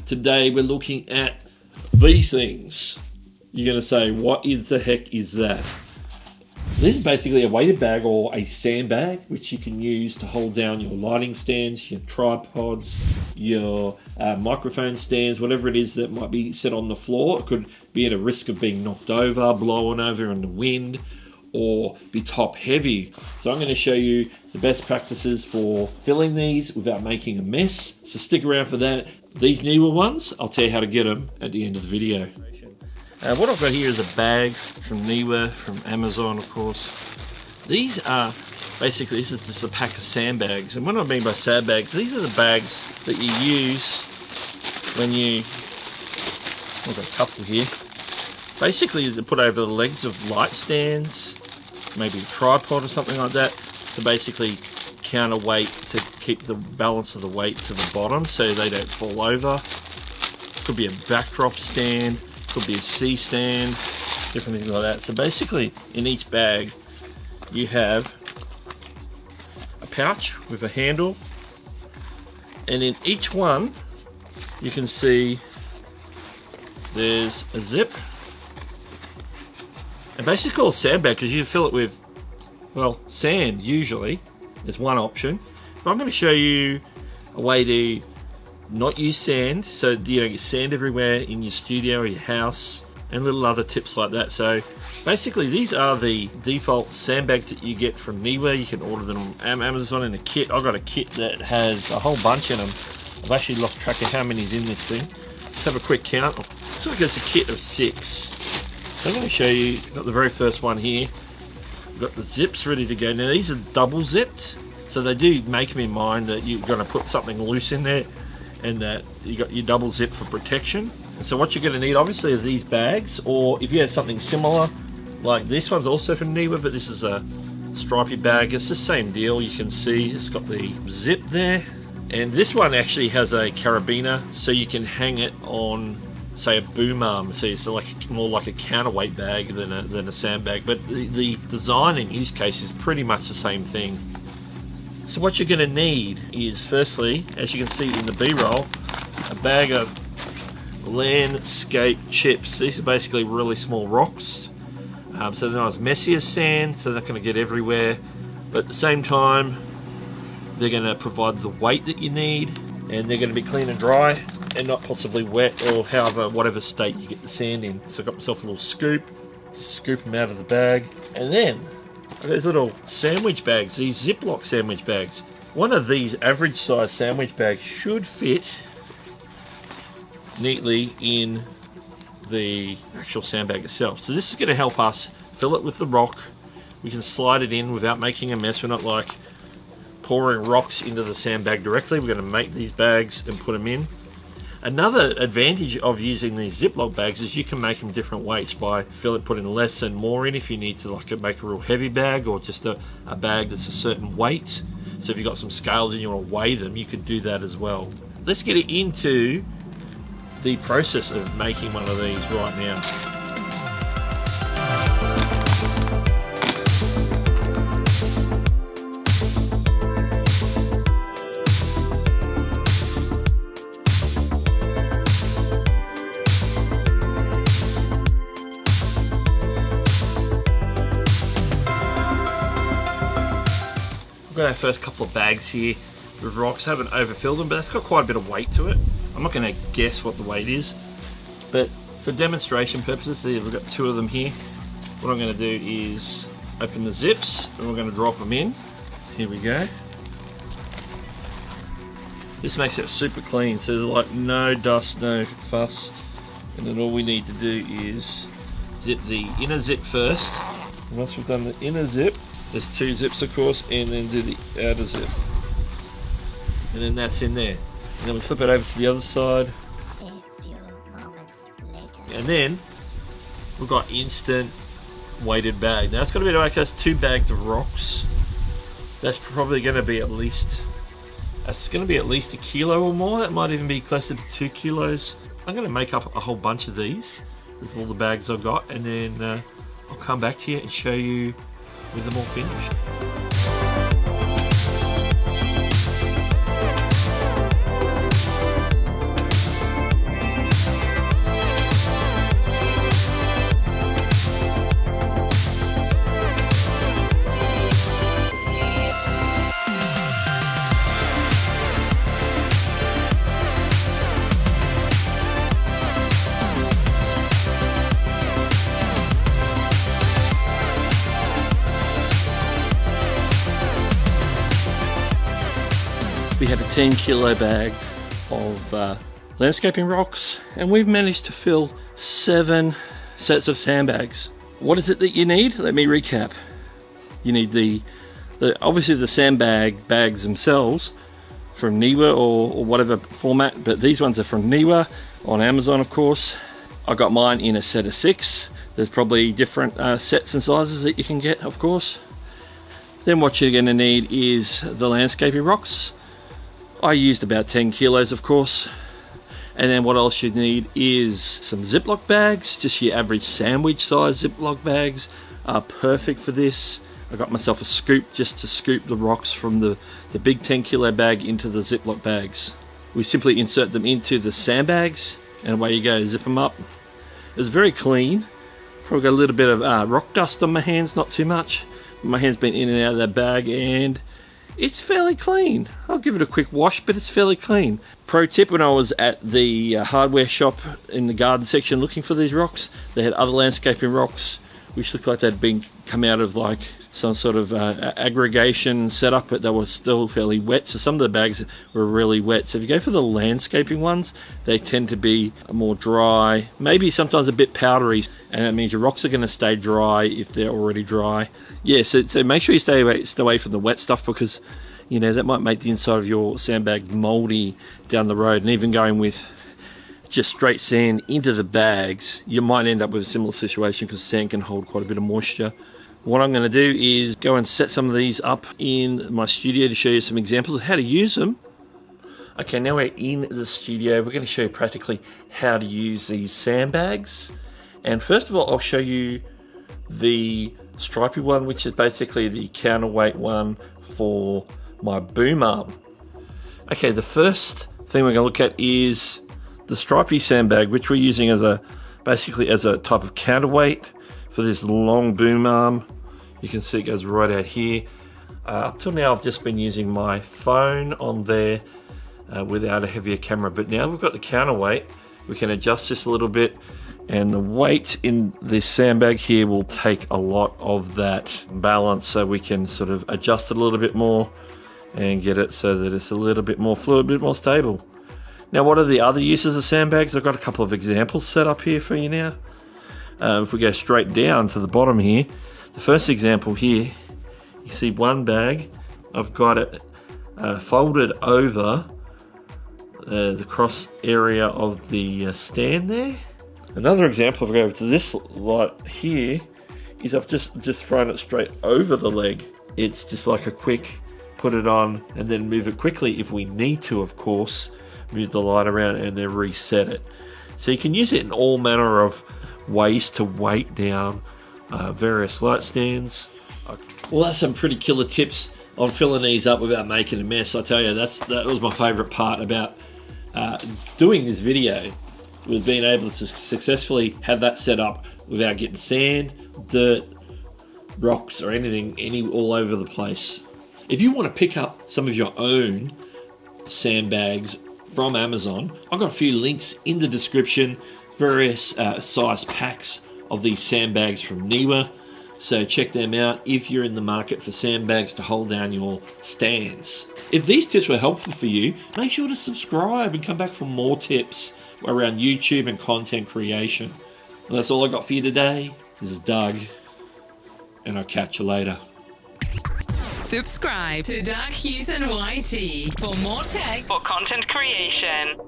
Today we're looking at these things. You're going to say, what in the heck is that? This is basically a weighted bag or a sandbag, which you can use to hold down your lighting stands, your tripods, your microphone stands, whatever it is that might be set on the floor. It could be at a risk of being knocked over, blown over in the wind, or be top heavy. So I'm going to show you the best practices for filling these without making a mess. So stick around for that. These Neewer ones, I'll tell you how to get them at the end of the video. What I've got here is a bag from Neewer, from Amazon of course. These are basically, this is just a pack of sandbags. And what I mean by sandbags, these are the bags that you use when you, I've got a couple here. Basically to put over the legs of light stands, maybe a tripod or something like that, to basically counterweight, to keep the balance of the weight to the bottom so they don't fall over. Could be a backdrop stand, could be a C stand, different things like that. So basically in each bag you have a pouch with a handle, and in each one you can see there's a zip. And basically called sandbag because you fill it with, well, sand usually is one option. But I'm going to show you a way to not use sand, so you don't get sand everywhere in your studio or your house, and little other tips like that. So basically these are the default sandbags that you get from Neewer. You can order them on Amazon in a kit. I've got a kit that has a whole bunch in them. I've actually lost track of how many's in this thing. Let's have a quick count. So it gets a kit of 6. So I'm going to show you, got the very first one here. We've got the zips ready to go. Now these are double zipped, so they do make them in mind that you're going to put something loose in there and that you got your double zip for protection. And so what you're going to need obviously are these bags, or if you have something similar, like this one's also from Neewer, but this is a stripy bag. It's the same deal. You can see it's got the zip there, and this one actually has a carabiner, so you can hang it on, say, a boom arm. So it's like more like a counterweight bag than a sandbag, but the design and use case is pretty much the same thing. So what you're going to need is, firstly, as you can see in the B-roll, a bag of landscape chips. These are basically really small rocks, so they're not as messy as sand, so they're not going to get everywhere, but at the same time they're going to provide the weight that you need, and they're going to be clean and dry and not possibly wet, or however, whatever state you get the sand in. So I've got myself a little scoop, just scoop them out of the bag. And then these little sandwich bags, these Ziploc sandwich bags. One of these average size sandwich bags should fit neatly in the actual sandbag itself. So this is going to help us fill it with the rock. We can slide it in without making a mess. We're not like pouring rocks into the sandbag directly. We're going to make these bags and put them in. Another advantage of using these Ziploc bags is you can make them different weights by putting less and more in if you need to, like make a real heavy bag, or just a bag that's a certain weight. So if you've got some scales and you want to weigh them, you could do that as well. Let's get into the process of making one of these right now. I've got our first couple of bags here with rocks. I haven't overfilled them, but that's got quite a bit of weight to it. I'm not going to guess what the weight is, but for demonstration purposes, we've got 2 of them here. What I'm going to do is open the zips, and we're going to drop them in. Here we go. This makes it super clean, so there's like no dust, no fuss. And then all we need to do is zip the inner zip first. And once we've done the inner zip, there's 2 zips of course, and then do the outer zip. And then that's in there. And then we flip it over to the other side. A few moments later. And then we've got instant weighted bag. Now it's got to be like us 2 bags of rocks. That's probably going to be at least, a kilo or more. That might even be closer to 2 kilos. I'm going to make up a whole bunch of these with all the bags I've got, and then I'll come back to you and show you with them all finished. 10 kilo bag of landscaping rocks, and we've managed to fill 7 sets of sandbags. What is it that you need? Let me recap. You need the obviously the sandbag bags themselves from Neewer or whatever format, but these ones are from Neewer on Amazon, of course. I got mine in a set of 6. There's probably different sets and sizes that you can get, of course. Then what you're going to need is the landscaping rocks. I used about 10 kilos, of course. And then what else you need is some Ziploc bags. Just your average sandwich size Ziploc bags are perfect for this. I got myself a scoop just to scoop the rocks from the big 10 kilo bag into the Ziploc bags. We simply insert them into the sandbags and away you go, zip them up. It's very clean. Probably got a little bit of rock dust on my hands, not too much. My hand's been in and out of that bag and it's fairly clean. I'll give it a quick wash, but it's fairly clean. Pro tip, when I was at the hardware shop in the garden section looking for these rocks, they had other landscaping rocks which looked like they'd been come out of like some sort of aggregation setup, but they were still fairly wet. So some of the bags were really wet. So if you go for the landscaping ones, they tend to be more dry, maybe sometimes a bit powdery, and that means your rocks are going to stay dry if they're already dry. Yeah, so make sure you stay away from the wet stuff, because you know that might make the inside of your sandbags moldy down the road. And even going with just straight sand into the bags, you might end up with a similar situation, because sand can hold quite a bit of moisture. What I'm going to do is go and set some of these up in my studio to show you some examples of how to use them. Okay, now we're in the studio. We're going to show you practically how to use these sandbags. And first of all, I'll show you the stripy one, which is basically the counterweight one for my boom arm. Okay, the first thing we're going to look at is the stripy sandbag, which we're using as basically as a type of counterweight for this long boom arm. You can see it goes right out here. Up till now I've just been using my phone on there without a heavier camera, but now we've got the counterweight, we can adjust this a little bit, and the weight in this sandbag here will take a lot of that balance, so we can sort of adjust it a little bit more and get it so that it's a little bit more fluid, a bit more stable. Now, what are the other uses of sandbags? I've got a couple of examples set up here for you now. If we go straight down to the bottom here, the first example here, you see one bag, I've got it folded over the cross area of the stand there. Another example, if I go over to this light here, is I've just thrown it straight over the leg. It's just like a quick put it on and then move it quickly if we need to, of course, move the light around and then reset it. So you can use it in all manner of ways to weight down various light stands. Well, that's some pretty killer tips on filling these up without making a mess. I tell you, that was my favourite part about doing this video, was being able to successfully have that set up without getting sand, dirt, rocks or anything all over the place. If you want to pick up some of your own sandbags from Amazon, I've got a few links in the description, various size packs of these sandbags from Neewer, so check them out if you're in the market for sandbags to hold down your stands. If these tips were helpful for you, make sure to subscribe and come back for more tips around YouTube and content creation. Well, that's all I got for you today. This is Doug, and I'll catch you later. Subscribe to Doug Hewson YT for more tech for content creation.